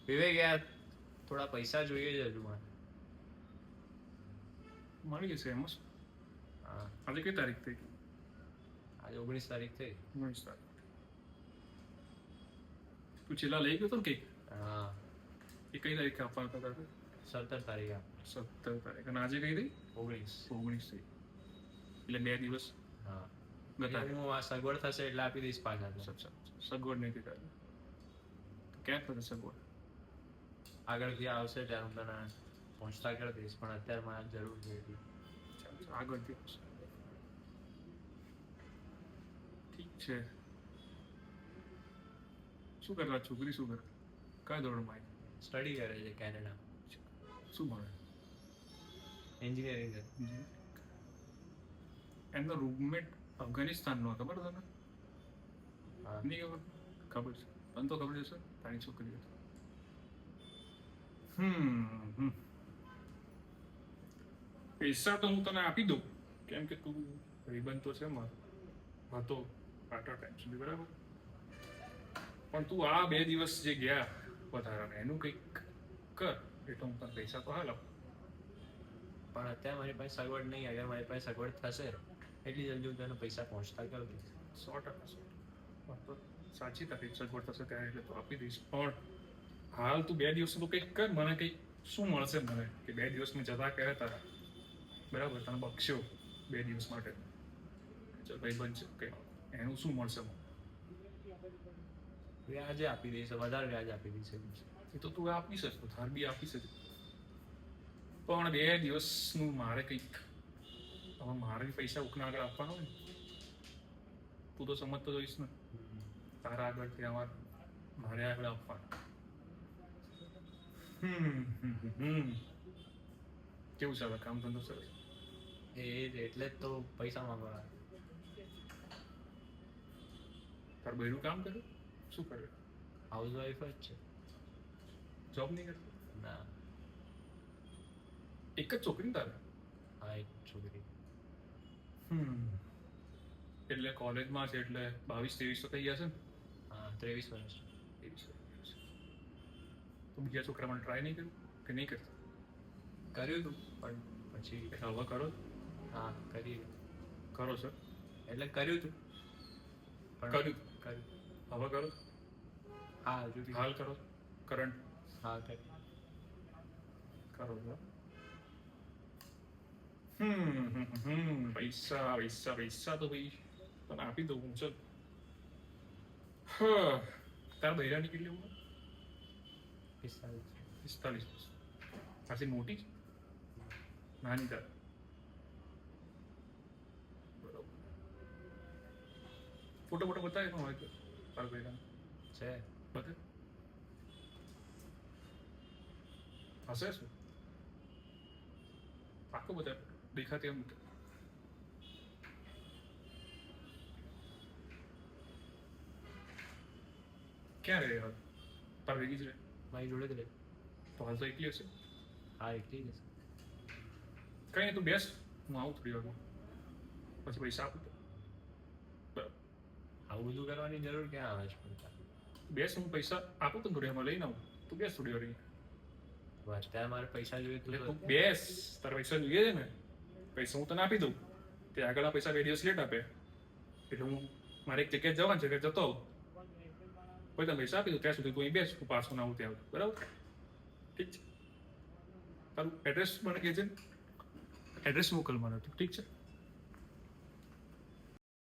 વિવેક યાર થોડા પૈસા જોઈએ છે હજુ મારે. મળી જશે એમાં શું? હા આજે કઈ તારીખ થઈ? આજે 19 તારીખ થઈ. 19 તારીખ. તું છેલ્લા લઈ ગયો તો ને કંઈક? હા એ કઈ તારીખે આપવાનો હતો તારે? 17 તારીખે 17 તારીખ. અને આજે કઈ થઈ? 19. 19 થઈ. એટલે 2 દિવસ હા ગતા. હું આ સગવડ થશે એટલે આપી દઈશ પાછા. સગવડ નહીં થઈ તારે. ક્યાં થશે સગવડ? આગળથી આવશે ત્યારે હું તને પહોંચતા કરી દઈશ, પણ અત્યારે મારે જરૂર છે એટલી. આગળથી આવશે. ઠીક છે. શું કરવા છોકરી શું કરે? કયા ધોરણમાં આવી? સ્ટડી કરે છે કેનેડા. શું ભણે? એન્જિનિયરિંગ કરે. એમનો રૂમમેટ અફઘાનિસ્તાનનો હતો, ખબર તને? હા નહીં ખબર? ખબર છે. તને તો ખબર હશે, તારી છોકરી હતી. પૈસા તો હું તને આપી દઉં, કેમ કે તું ભાઈબંધ તો છે મારો, હતો આટલા ટાઈમ સુધી, બરાબર? પણ તું આ 2 દિવસ જે ગયા વધારાના એનું કંઈક કર, એટલે હું તને પૈસા તો હાલ આપું. પણ અત્યારે મારી પાસે સગવડ નહીં. અગર મારી પાસે સગવડ થશે એટલી જલ્દી હું તને પૈસા પહોંચતા કરી દઈશ. 100% તો સાચી તારી સગવડ થશે ત્યારે એટલે તો આપી દઈશ. પણ હાલ તું 2 દિવસ તો કંઈક કર. મને કંઈક શું મળશે મને કે 2 દિવસ મેં જતા કર્યા તારા, બરાબર? તને બક્ષ્યો 2 દિવસ માટે, ચાલ ભાઈ બનશે, કે એનું શું મળશે મને? વ્યાજે આપી દઈશ, વધારે વ્યાજ આપી દઈશ. એ તો તું આપી શકે, ધાર બી આપી શકે, પણ 2 દિવસનું મારે કંઈક, હવે મારે બી પૈસા ઉકના આગળ આપવાનો હોય ને, તું તો સમજતો જોઈશ ને, તારા આગળથી મારે આગળ આપવાનું. કેવું ચાલે કામ ધંધો? સરસ. એટલે જ તો પૈસા માંગવા. તાર બહેરું કામ કરે? શું કરે? હાઉસવાઈફ જ છે. જોબ નહીં કરતો? ના. એક જ છોકરી ને તારે? હા એક છોકરી. એટલે કોલેજમાં છે એટલે 22-23 તો થઈ ગયા છે ને? હા 23 વર્ષ. 23 તો બીજા છોકરા મને ટ્રાય નહીં કર્યું કે નહીં કરતા? કર્યું હતું પણ પછી. એટલે હવે કરો? હા કરી. કરો સર? એટલે કર્યું હતું કર્યું? હવે કરો? હા હજુ હાલ કરો? કરંટ? હા કરી. કરો છો? પૈસા પૈસા પૈસા તો ભાઈ તને આપી દઉં હું. ચલ. તારા બૈરાની કેટલી ઉંમર? 45. પાછી મોટી છે? નાની તાર? બરોબર. ફોટો બતાવે ન હોય તો તારા બૈરાનો છે. બધે હશે શું? આખું બધા દેખાતી એમ ક્યાં રહે? તાર ભેગી જ રહે? મારી જોડે જ રહે. તો હાલ તો એકલી હશે? હા એકલી જ હશે. કઈ નહીં, તું બેસ, હું આવું થોડી વારમાં, પછી પૈસા આપું. બરાબર, આવું બધું કરવાની જરૂર ક્યાં આવે છે? બેસ, હું પૈસા આપું તને થોડી વારમાં લઈને આવું. તું બેસ થોડી વાર. અત્યારે મારે પૈસા જોઈએ એટલે તું બેસ, તારા પૈસા જોઈએ છે ને? પૈસા હું તને આપી દઉં, તે આગળના પૈસા 2 દિવસ લેટ આપે, એટલે હું મારે એક જગ્યાએ જવાનું છે, જતો આવું, પછી તને પૈસા આપી દઉં. ત્યાં સુધી તું અહીં બેસ, હું પાછો ના આવું ત્યાં. બરાબર? ઠીક છે. તારું એડ્રેસ મને કહે છે, એડ્રેસ મોકલ મને. ઠીક છે?